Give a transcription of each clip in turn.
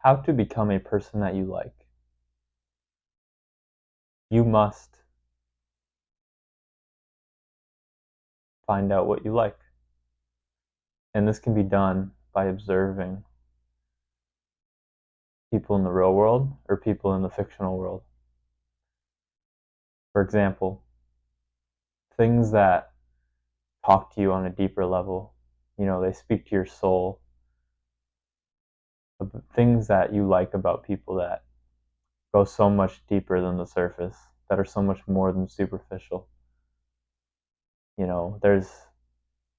How to become a person that you like. You must find out what you like. And this can be done by observing people in the real world or people in the fictional world. For example, things that talk to you on a deeper level, they speak to your soul, things that you like about people that go so much deeper than the surface, that are so much more than superficial. There's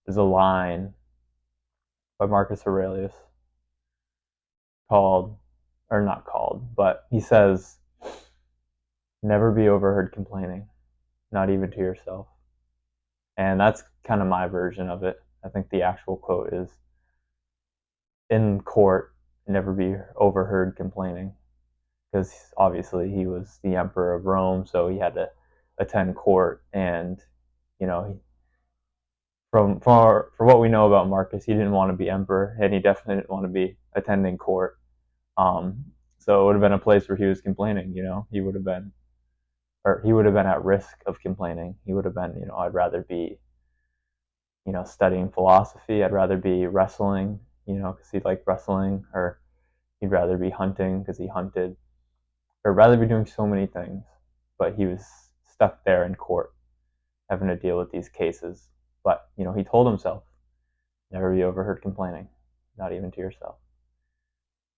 a line by Marcus Aurelius called, or not called, but he says, never be overheard complaining, not even to yourself. And that's kind of my version of it. I think the actual quote is, in court, never be overheard complaining. Because obviously he was the emperor of Rome, so he had to attend court. And, for what we know about Marcus, he didn't want to be emperor, and he definitely didn't want to be attending court. So it would have been a place where he was complaining. He would have been, at risk of complaining. He would have been, I'd rather be, studying philosophy. I'd rather be wrestling, because he liked wrestling, or he'd rather be hunting because he hunted, or rather be doing so many things. But he was stuck there in court, having to deal with these cases. But he told himself, never be overheard complaining, not even to yourself.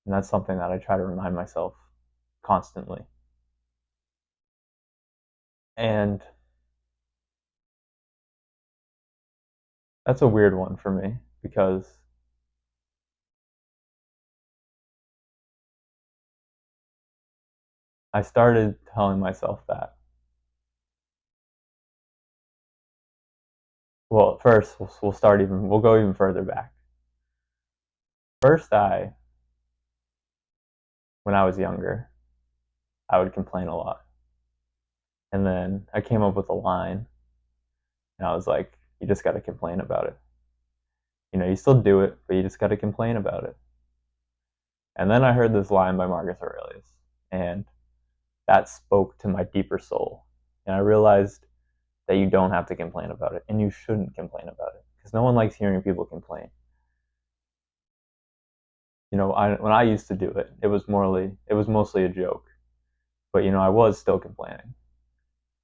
And that's something that I try to remind myself constantly. And that's a weird one for me because I started telling myself that. Well, first we'll go even further back. First, when I was younger, I would complain a lot. And then I came up with a line, and I was like, you just got to complain about it. You still do it, but you just got to complain about it. And then I heard this line by Marcus Aurelius, and that spoke to my deeper soul. And I realized that you don't have to complain about it, and you shouldn't complain about it, because no one likes hearing people complain. When I used to do it, it was mostly a joke, but I was still complaining,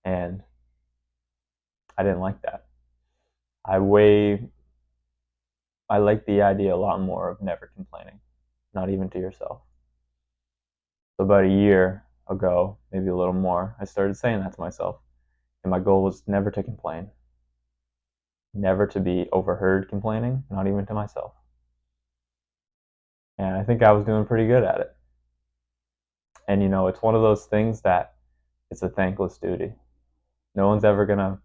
and I didn't like that. I way I like the idea a lot more of never complaining, not even to yourself. So about a year ago, maybe a little more, I started saying that to myself, and my goal was never to complain, never to be overheard complaining, not even to myself. And I think I was doing pretty good at it. And it's one of those things that it's a thankless duty. No one's ever gonna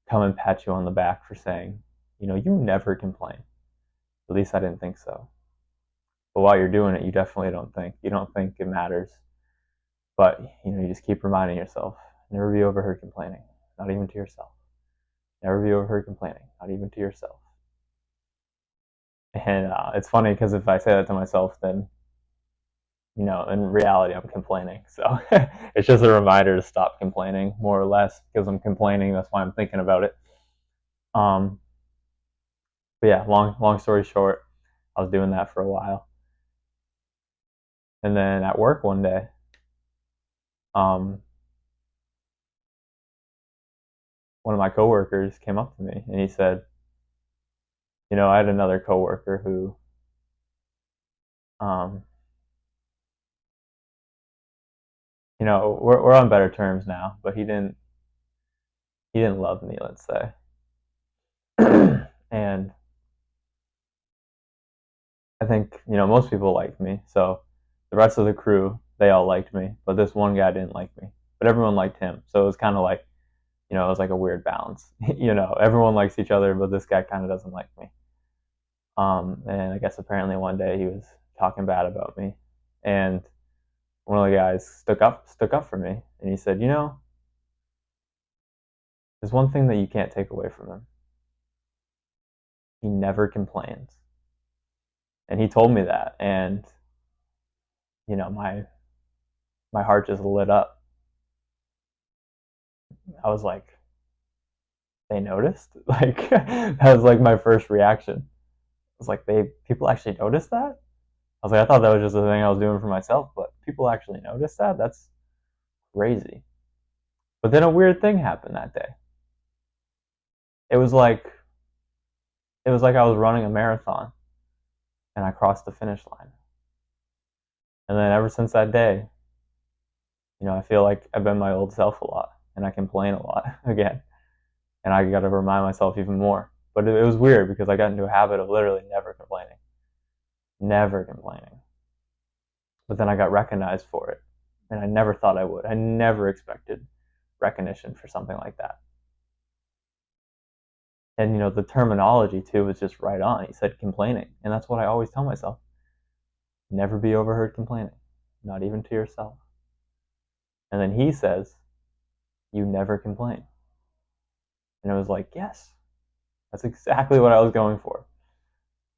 come and pat you on the back for saying, you never complain. At least I didn't think so. But while you're doing it, you definitely don't think. You don't think it matters. But you just keep reminding yourself, never be overheard complaining, not even to yourself. Never be overheard complaining, not even to yourself. And it's funny because if I say that to myself, then in reality, I'm complaining. So it's just a reminder to stop complaining, more or less, because I'm complaining. That's why I'm thinking about it. Um, but yeah, long story short, I was doing that for a while, and then at work one day, um, one of my coworkers came up to me and he said, I had another coworker who, um, we're on better terms now, but he didn't love me, let's say. And I think, most people liked me. So the rest of the crew, they all liked me, but this one guy didn't like me. But everyone liked him. So it was kind of like, it was like a weird balance. Everyone likes each other, but this guy kind of doesn't like me. And I guess apparently one day he was talking bad about me, and one of the guys stuck up for me, and he said, there's one thing that you can't take away from him. He never complains. And he told me that, and my heart just lit up. I was like, they noticed? Like that was like my first reaction. I was like, they people actually noticed that? I was like, I thought that was just a thing I was doing for myself, but people actually noticed that? That's crazy. But then a weird thing happened that day. It was like it was like I was running a marathon and I crossed the finish line. And then ever since that day, I feel like I've been my old self a lot and I complain a lot again. And I got to remind myself even more. But it was weird because I got into a habit of literally never complaining, never complaining. But then I got recognized for it, and I never thought I would. I never expected recognition for something like that. And the terminology too was just right on. He said complaining, and that's what I always tell myself: never be overheard complaining, not even to yourself. And then he says, "You never complain," and it was like, yes, that's exactly what I was going for.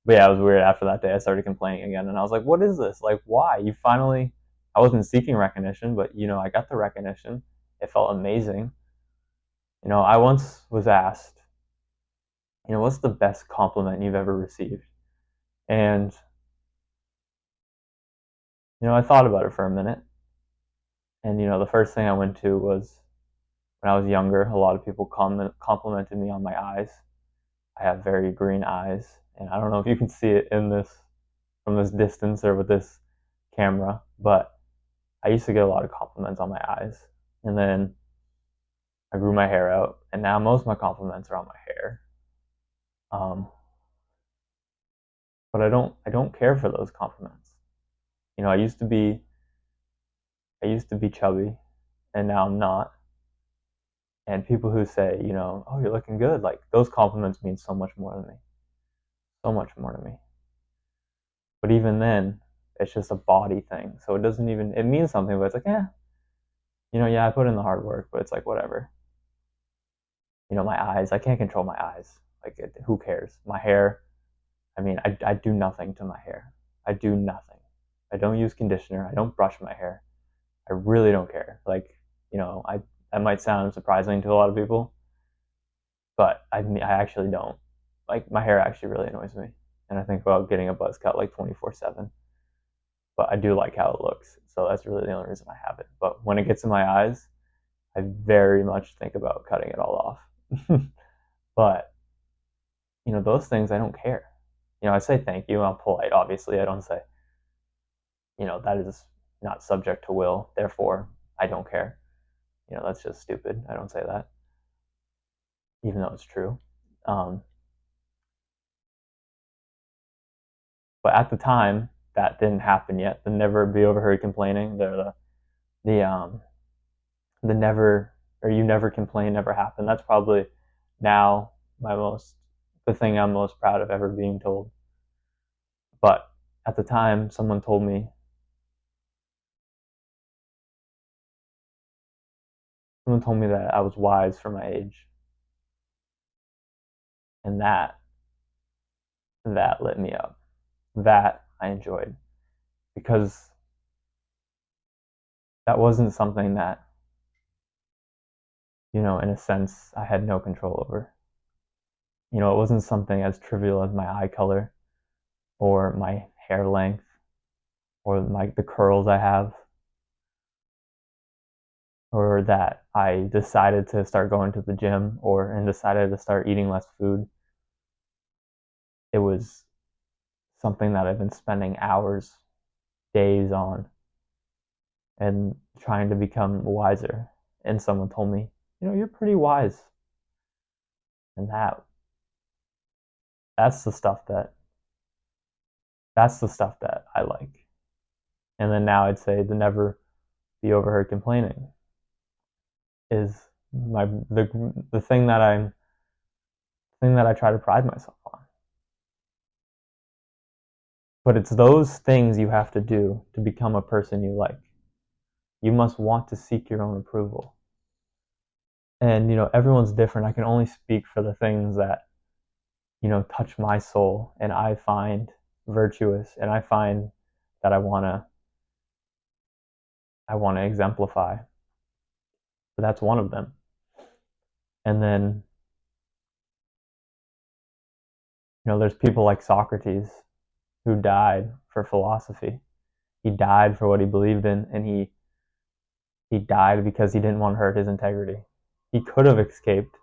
But yeah, it was weird. After that day, I started complaining again, and I was like, "What is this? Like, why? You finally." I wasn't seeking recognition, but I got the recognition. It felt amazing. I once was asked, what's the best compliment you've ever received? And I thought about it for a minute, and the first thing I went to was when I was younger. A lot of people complimented me on my eyes. I have very green eyes, and I don't know if you can see it in this from this distance or with this camera, but I used to get a lot of compliments on my eyes. And then I grew my hair out, and now most of my compliments are on my hair. Um, but I don't care for those compliments. I used to be chubby, and now I'm not. And people who say, oh, you're looking good, like those compliments mean so much more to me, so much more to me. But even then, it's just a body thing, so it doesn't even it means something, but it's like, yeah, I put in the hard work, but it's like whatever. My eyes, I can't control my eyes. Like, who cares? My hair, I mean, I do nothing to my hair. I do nothing. I don't use conditioner. I don't brush my hair. I really don't care. Like, I that might sound surprising to a lot of people, but I actually don't. Like, my hair actually really annoys me, and I think about getting a buzz cut like 24/7. But I do like how it looks, so that's really the only reason I have it. But when it gets in my eyes, I very much think about cutting it all off. But those things I don't care. I say thank you. I'm polite, obviously. I don't say, that is not subject to will. Therefore, I don't care. That's just stupid. I don't say that, even though it's true. Um, but at the time, that didn't happen yet. The never be overheard complaining, the the never or you never complain never happened. That's probably now the thing I'm most proud of ever being told. But at the time, someone told me that I was wise for my age, and that lit me up. That I enjoyed because that wasn't something that, in a sense, I had no control over. It wasn't something as trivial as my eye color or my hair length or the curls I have, or that I decided to start going to the gym and decided to start eating less food. It was something that I've been spending hours, days on, and trying to become wiser. And someone told me, you're pretty wise. And that's the stuff that that's the stuff that I like. And then now I'd say the never be overheard complaining is the thing that I try to pride myself on. But it's those things you have to do to become a person you like. You must want to seek your own approval. And everyone's different. I can only speak for the things that touch my soul and I find virtuous and I find that I want to I want to exemplify. But that's one of them. And then, there's people like Socrates who died for philosophy. He died for what he believed in, and he died because he didn't want to hurt his integrity. He could have escaped.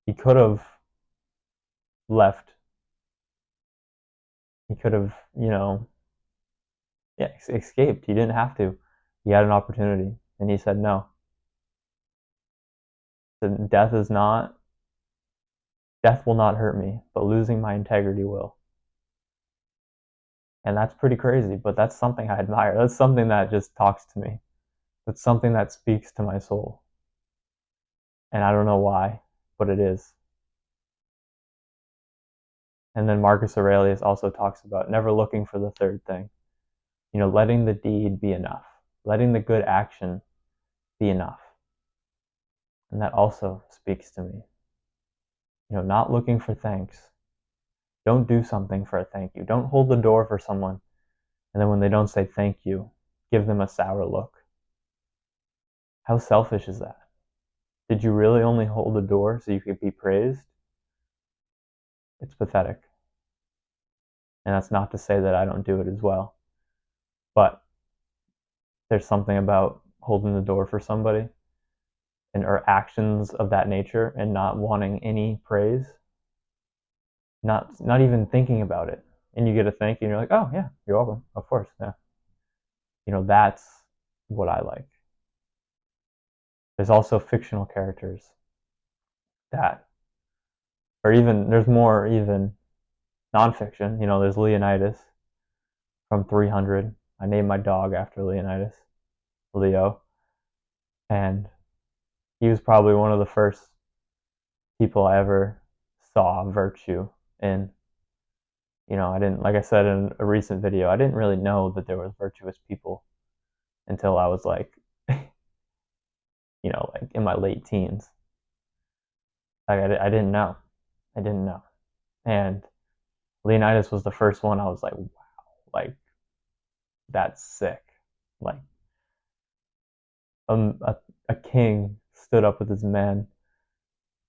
He could have left. He could have, yeah, escaped. He didn't have to. He had an opportunity, and he said no. Death will not hurt me, but losing my integrity will. And that's pretty crazy, but that's something I admire. That's something that just talks to me. That's something that speaks to my soul. And I don't know why, but it is. And then Marcus Aurelius also talks about never looking for the third thing. Letting the deed be enough. Letting the good action be enough. And that also speaks to me. Not looking for thanks. Don't do something for a thank you. Don't hold the door for someone, and then when they don't say thank you, give them a sour look. How selfish is that? Did you really only hold the door so you could be praised? It's pathetic. And that's not to say that I don't do it as well. But there's something about holding the door for somebody or actions of that nature and not wanting any praise, not even thinking about it. And you get a thank you and you're like, oh yeah, you're welcome. Of course. Yeah. That's what I like. There's also fictional characters that, or even, there's more even nonfiction. There's Leonidas from 300. I named my dog after Leonidas, Leo. And he was probably one of the first people I ever saw virtue in. I didn't, like I said in a recent video, I didn't really know that there was virtuous people until I was like, like in my late teens. Like I didn't know. I didn't know. And Leonidas was the first one I was like, wow, like that's sick. Like a king stood up with his men,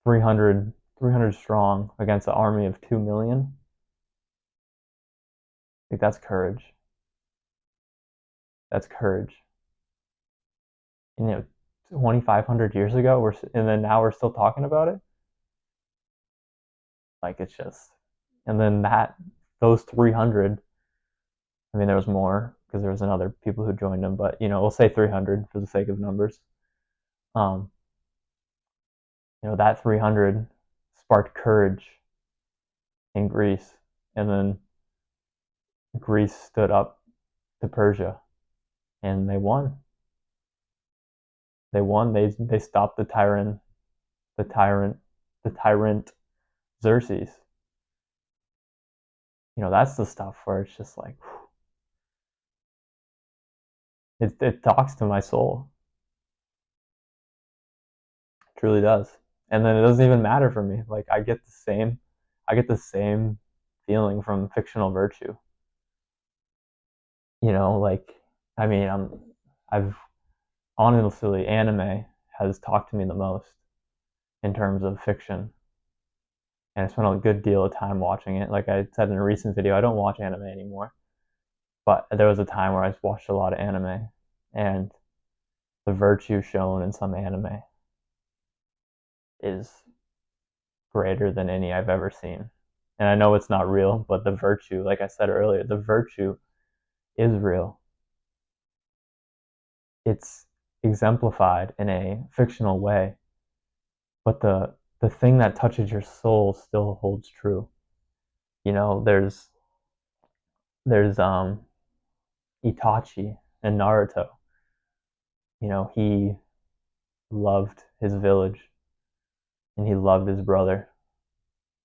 300 strong against an army of 2 million. Like that's courage. That's courage. And 2,500 years ago, and then now we're still talking about it. Like it's just, and then those 300. I mean, there was more because there was another people who joined them, but we'll say 300 for the sake of numbers. Um, that 300 sparked courage in Greece, and then Greece stood up to Persia, and they won. They won. They stopped the tyrant Xerxes. That's the stuff where it's just like, it talks to my soul. It truly does. And then it doesn't even matter for me. Like I get the same feeling from fictional virtue. Like I mean, I've honestly, anime has talked to me the most in terms of fiction. And I spent a good deal of time watching it. Like I said in a recent video, I don't watch anime anymore. But there was a time where I watched a lot of anime, and the virtue shown in some anime is greater than any I've ever seen. And I know it's not real, but the virtue, like I said earlier, the virtue is real. It's exemplified in a fictional way, but the thing that touches your soul still holds true. There's Itachi in Naruto. He loved his village and he loved his brother,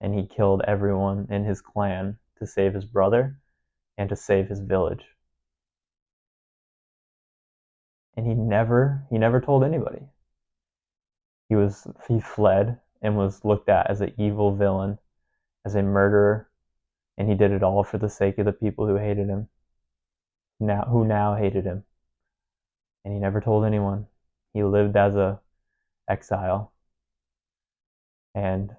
and he killed everyone in his clan to save his brother and to save his village. And he never told anybody. He fled and was looked at as an evil villain, as a murderer, and he did it all for the sake of the people who hated him. Who now hated him. and he never told anyone. He lived as a exile, and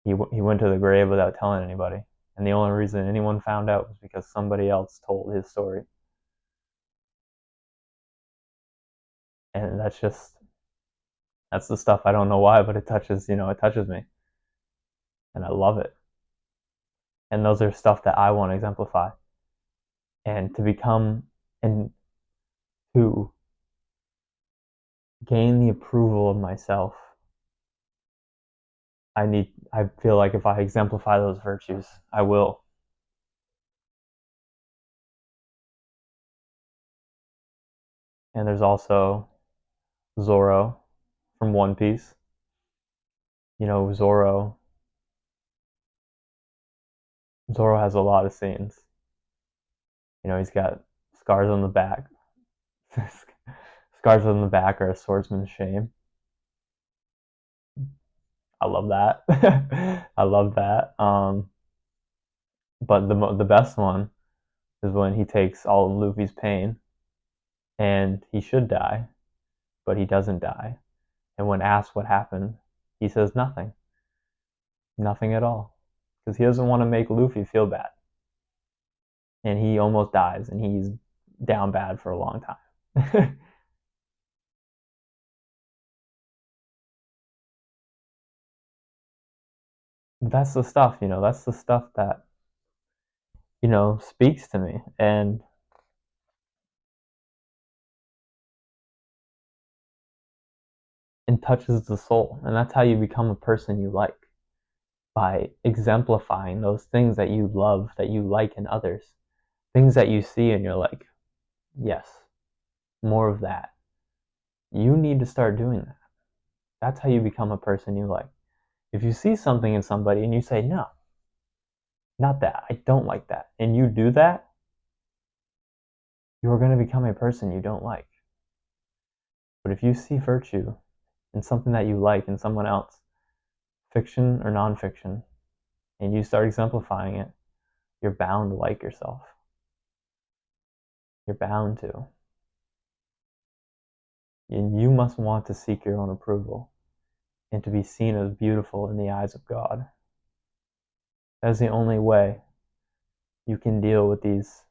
he went to the grave without telling anybody. And the only reason anyone found out was because somebody else told his story. And that's the stuff I don't know why, but it touches me, and I love it. And those are stuff that I want to exemplify, and and to gain the approval of myself. I feel like if I exemplify those virtues, I will. And there's also Zoro from One Piece. Zoro has a lot of scenes. He's got scars on the back. Scars on the back are a swordsman's shame. I love that. I love that. But the best one is when he takes all of Luffy's pain, and he should die, but he doesn't die. And when asked what happened, he says nothing. Nothing at all. Because he doesn't want to make Luffy feel bad. And he almost dies, and he's down bad for a long time. That's the stuff, that's the stuff that, speaks to me and touches the soul. And that's how you become a person you like, by exemplifying those things that you love, that you like in others. Things that you see and you're like, yes, more of that. You need to start doing that. That's how you become a person you like. If you see something in somebody and you say, no, not that, I don't like that, and you do that, you're going to become a person you don't like. But if you see virtue in something that you like in someone else, fiction or nonfiction, and you start exemplifying it, you're bound to like yourself. You're bound to. And you must want to seek your own approval and to be seen as beautiful in the eyes of God. That's the only way you can deal with these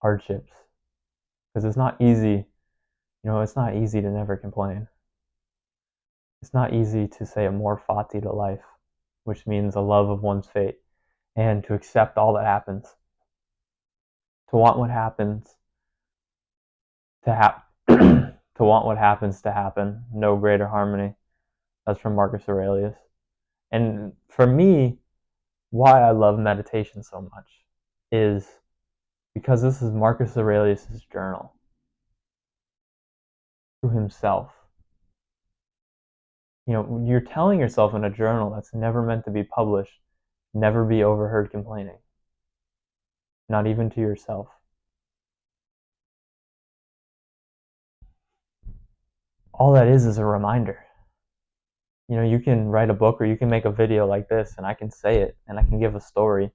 hardships. Because it's not easy, it's not easy to never complain. It's not easy to say amor fati to life, which means a love of one's fate, and to accept all that happens. To want what happens to happen. To want what happens to happen, no greater harmony. That's from Marcus Aurelius. And for me, why I love meditation so much is because this is Marcus Aurelius' journal to himself. You're telling yourself in a journal that's never meant to be published, never be overheard complaining, not even to yourself. All that is a reminder. You can write a book or you can make a video like this, and I can say it and I can give a story.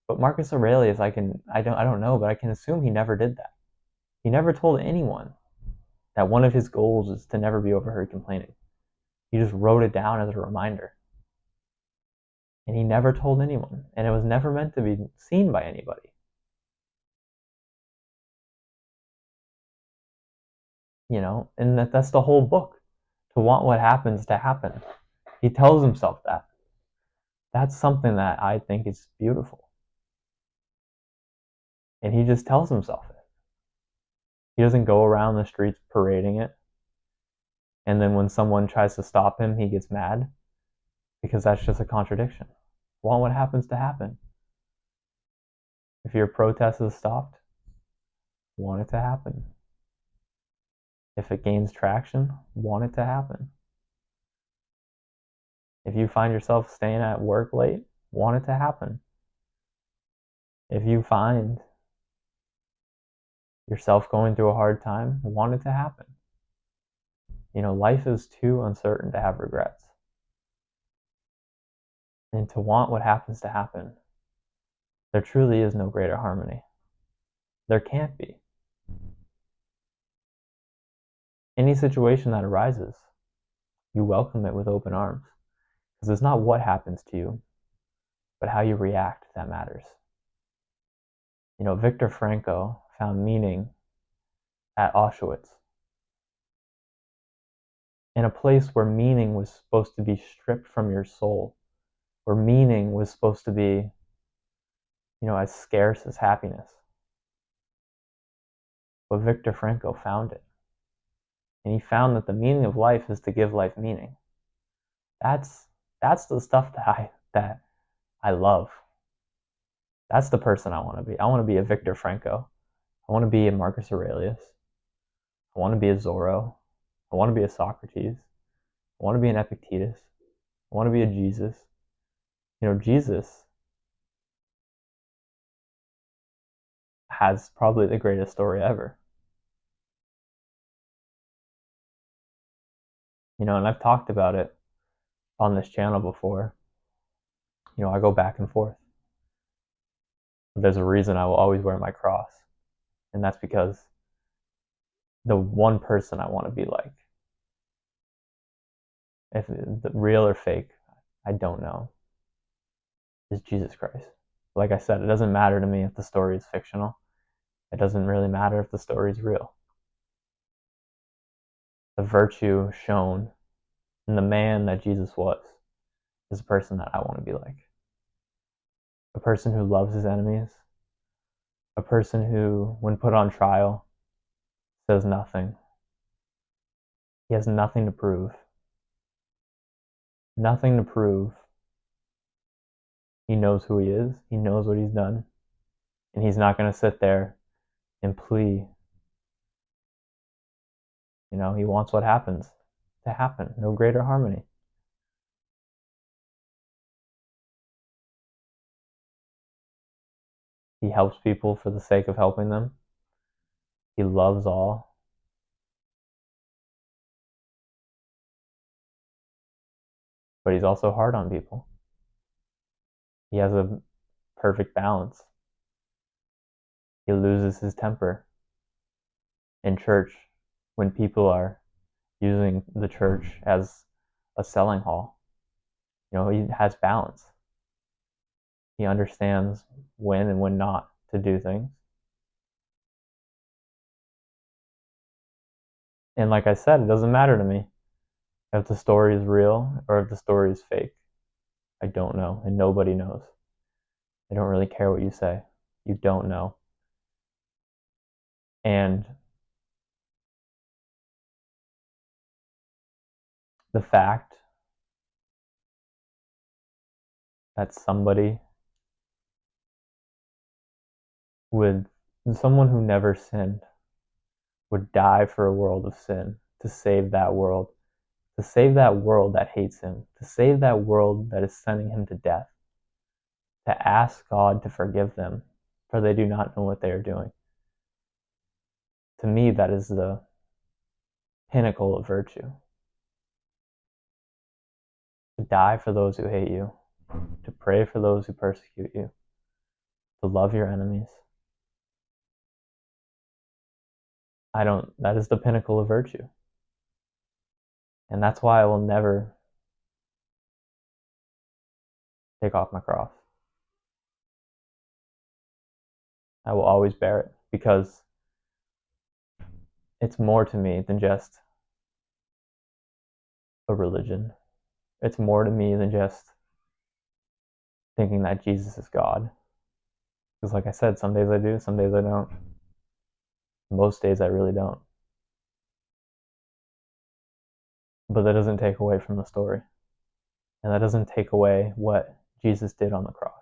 But Marcus Aurelius, I don't know, but I can assume he never did that. He never told anyone that one of his goals is to never be overheard complaining. He just wrote it down as a reminder. And he never told anyone, and it was never meant to be seen by anybody. And that's the whole book. To want what happens to happen. He tells himself that. That's something that I think is beautiful. And he just tells himself it. He doesn't go around the streets parading it. And then when someone tries to stop him, he gets mad, because that's just a contradiction. Want what happens to happen. If your protest is stopped, want it to happen. If it gains traction, want it to happen. If you find yourself staying at work late, want it to happen. If you find yourself going through a hard time, want it to happen. Life is too uncertain to have regrets. And to want what happens to happen, there truly is no greater harmony. There can't be. Any situation that arises, you welcome it with open arms. Because it's not what happens to you, but how you react that matters. Viktor Frankl found meaning at Auschwitz, in a place where meaning was supposed to be stripped from your soul, where meaning was supposed to be, as scarce as happiness. But Viktor Frankl found it. And he found that the meaning of life is to give life meaning. That's the stuff that I love. That's the person I want to be. I want to be a Viktor Frankl. I want to be a Marcus Aurelius. I want to be a Zorro. I want to be a Socrates. I want to be an Epictetus. I want to be a Jesus. Jesus has probably the greatest story ever. And I've talked about it on this channel before. I go back and forth. There's a reason I will always wear my cross, and that's because the one person I want to be like, if the real or fake, I don't know, is Jesus Christ. Like I said, it doesn't matter to me if the story is fictional. It doesn't really matter if the story is real. The virtue shown in the man that Jesus was is a person that I want to be like. A person who loves his enemies. A person who, when put on trial, says nothing. He has nothing to prove. Nothing to prove. He knows who he is. He knows what he's done. And he's not going to sit there and plea. He wants what happens to happen. No greater harmony. He helps people for the sake of helping them. He loves all. But he's also hard on people. He has a perfect balance. He loses his temper in church when people are using the church as a selling hall. He has balance. He understands when and when not to do things. And like I said, it doesn't matter to me if the story is real or if the story is fake. I don't know, and nobody knows. I don't really care what you say. You don't know. And the fact that someone who never sinned would die for a world of sin to save that world that hates him, to save that world that is sending him to death, to ask God to forgive them, for they do not know what they are doing. To me, that is the pinnacle of virtue. To die for those who hate you, to pray for those who persecute you, to love your enemies. That is the pinnacle of virtue. And that's why I will never take off my cross. I will always bear it because it's more to me than just a religion. It's more to me than just thinking that Jesus is God. Because like I said, some days I do, some days I don't. Most days I really don't. But that doesn't take away from the story. And that doesn't take away what Jesus did on the cross.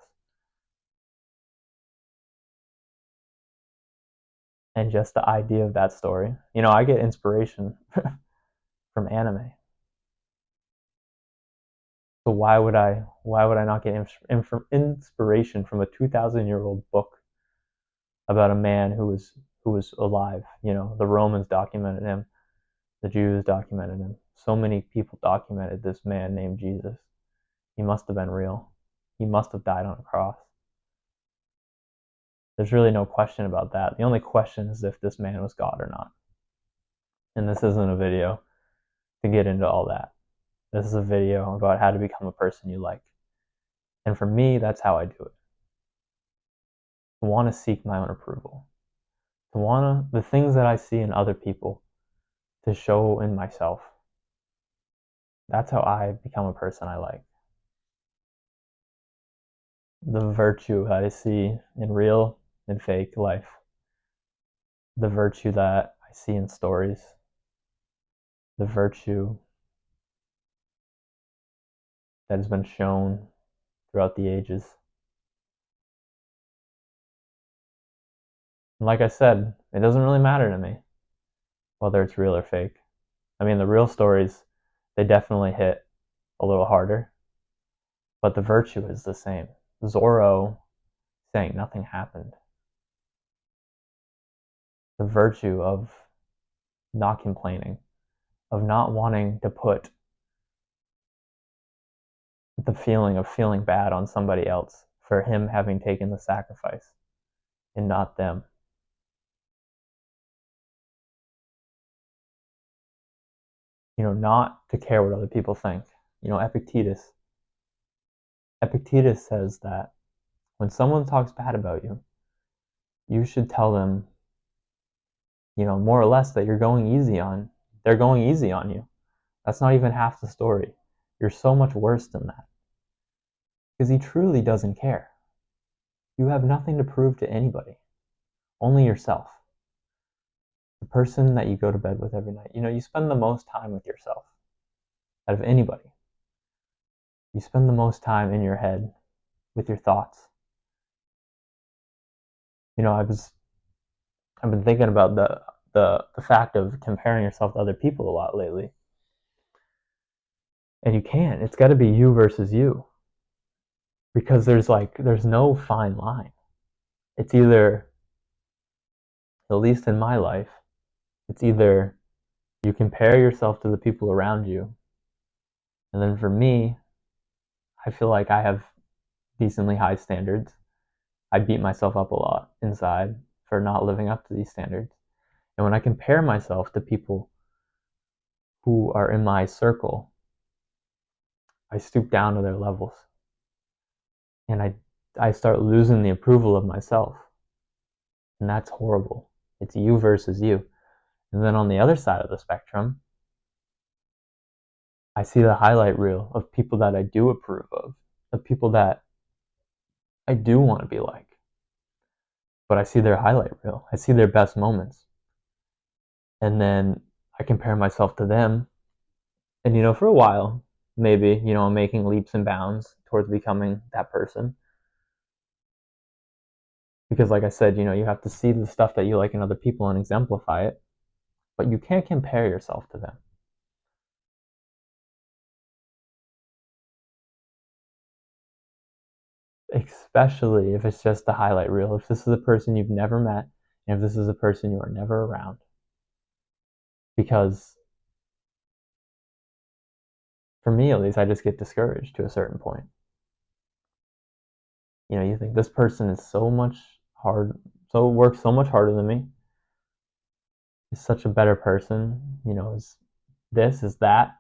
And just the idea of that story. I get inspiration from anime. So why would I not get inspiration from a 2,000-year-old book about a man who was alive? The Romans documented him, the Jews documented him. So many people documented this man named Jesus. He must have been real. He must have died on a cross. There's really no question about that. The only question is if this man was God or not. And this isn't a video to get into all that. This is a video about how to become a person you like. And for me, that's how I do it. To want to seek my own approval. To want to, the things that I see in other people, to show in myself. That's how I become a person I like. The virtue that I see in real and fake life. The virtue that I see in stories. The virtue that has been shown throughout the ages. And like I said, it doesn't really matter to me whether it's real or fake. I mean, the real stories, they definitely hit a little harder, but the virtue is the same. Zorro saying nothing happened. The virtue of not complaining, of not wanting to put the feeling of feeling bad on somebody else for him having taken the sacrifice and not them. Not to care what other people think. Epictetus says that when someone talks bad about you, you should tell them, more or less that they're going easy on you. That's not even half the story. You're so much worse than that. Because he truly doesn't care. You have nothing to prove to anybody, only yourself. The person that you go to bed with every night. You spend the most time with yourself out of anybody. You spend the most time in your head with your thoughts. I've been thinking about the fact of comparing yourself to other people a lot lately. And you can't. It's got to be you versus you. Because there's no fine line. It's either, at least in my life, it's either you compare yourself to the people around you, and then for me, I feel like I have decently high standards. I beat myself up a lot inside for not living up to these standards. And when I compare myself to people who are in my circle, I stoop down to their levels. And I start losing the approval of myself. And that's horrible. It's you versus you. And then on the other side of the spectrum, I see the highlight reel of people that I do approve of people that I do want to be like. But I see their highlight reel. I see their best moments. And then I compare myself to them. And, for a while, maybe, I'm making leaps and bounds towards becoming that person. Because, like I said, you have to see the stuff that you like in other people and exemplify it. But you can't compare yourself to them. Especially if it's just the highlight reel. If this is a person you've never met, and if this is a person you are never around. Because for me at least, I just get discouraged to a certain point. You think this person is works so much harder than me, is such a better person, is this, is that,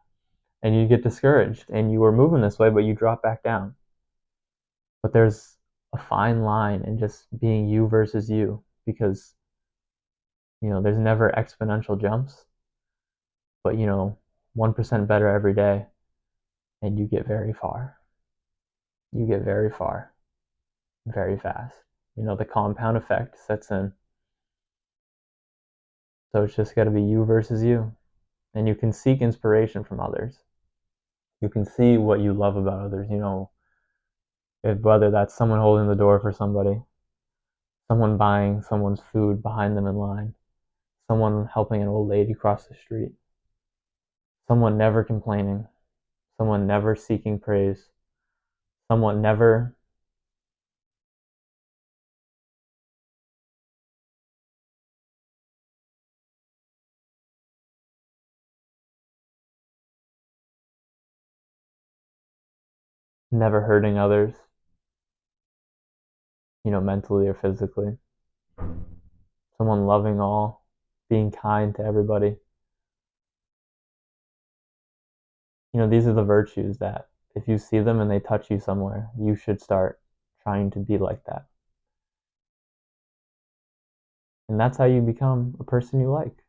and you get discouraged and you were moving this way, but you drop back down. But there's a fine line in just being you versus you, because there's never exponential jumps, but 1% better every day, and you get very far. You get very far, very fast. The compound effect sets in. So it's just got to be you versus you. And you can seek inspiration from others. You can see what you love about others. Whether that's someone holding the door for somebody, someone buying someone's food behind them in line, someone helping an old lady cross the street, someone never complaining, someone never seeking praise, someone never never hurting others, mentally or physically. someone loving all, being kind to everybody. These are the virtues that if you see them and they touch you somewhere, you should start trying to be like that. And that's how you become a person you like.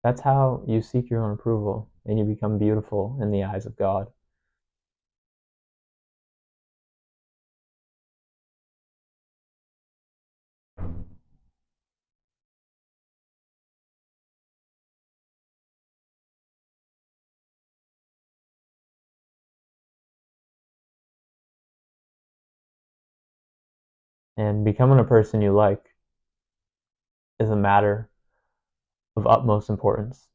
That's how you seek your own approval and you become beautiful in the eyes of God. And becoming a person you like is a matter of utmost importance.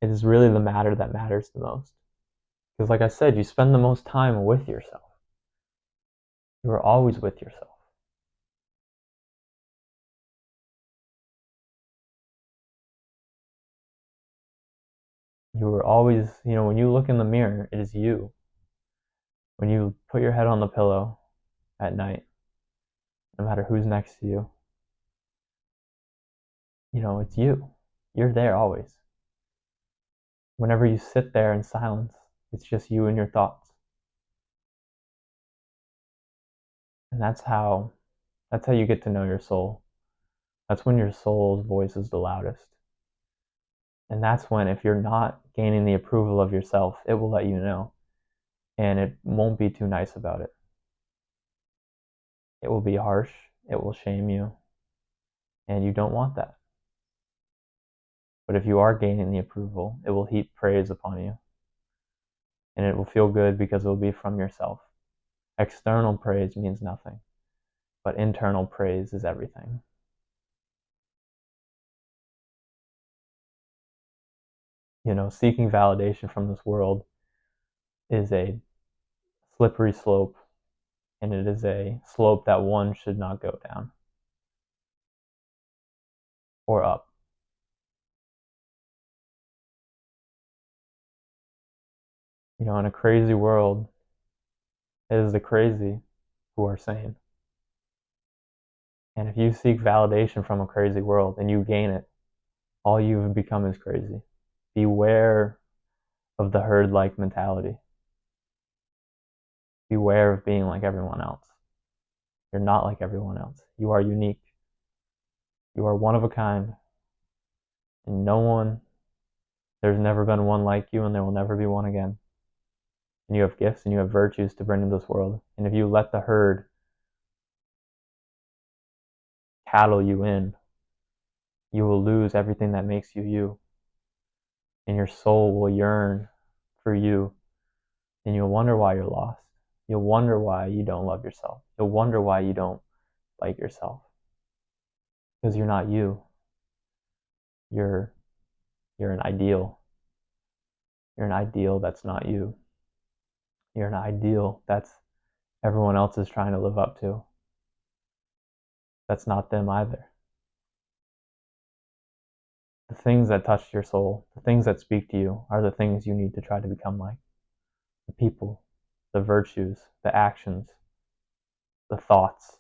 It is really the matter that matters the most. Because, like I said, you spend the most time with yourself. You are always with yourself. You are always, when you look in the mirror, it is you. When you put your head on the pillow at night, no matter who's next to you, it's you. You're there always. Whenever you sit there in silence, it's just you and your thoughts. And that's how you get to know your soul. That's when your soul's voice is the loudest. And that's when, if you're not gaining the approval of yourself, it will let you know. And it won't be too nice about it. It will be harsh. It will shame you. And you don't want that. But if you are gaining the approval, it will heap praise upon you. And it will feel good because it will be from yourself. External praise means nothing, but internal praise is everything. Seeking validation from this world is a slippery slope, and it is a slope that one should not go down or up. In a crazy world, it is the crazy who are sane. And if you seek validation from a crazy world and you gain it, all you've become is crazy. Beware of the herd like mentality. Beware of being like everyone else. You're not like everyone else. You are unique. You are one of a kind. And there's never been one like you, and there will never be one again. And you have gifts and you have virtues to bring to this world. And if you let the herd cattle you in, you will lose everything that makes you you. And your soul will yearn for you. And you'll wonder why you're lost. You'll wonder why you don't love yourself. You'll wonder why you don't like yourself. Because you're not you. You're an ideal. You're an ideal that's not you. You're an ideal that's everyone else is trying to live up to. That's not them either. The things that touch your soul, the things that speak to you, are the things you need to try to become like. The people, the virtues, the actions, the thoughts.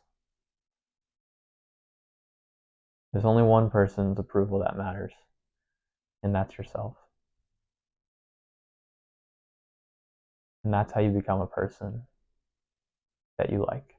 There's only one person's approval that matters, and that's yourself. And that's how you become a person that you like.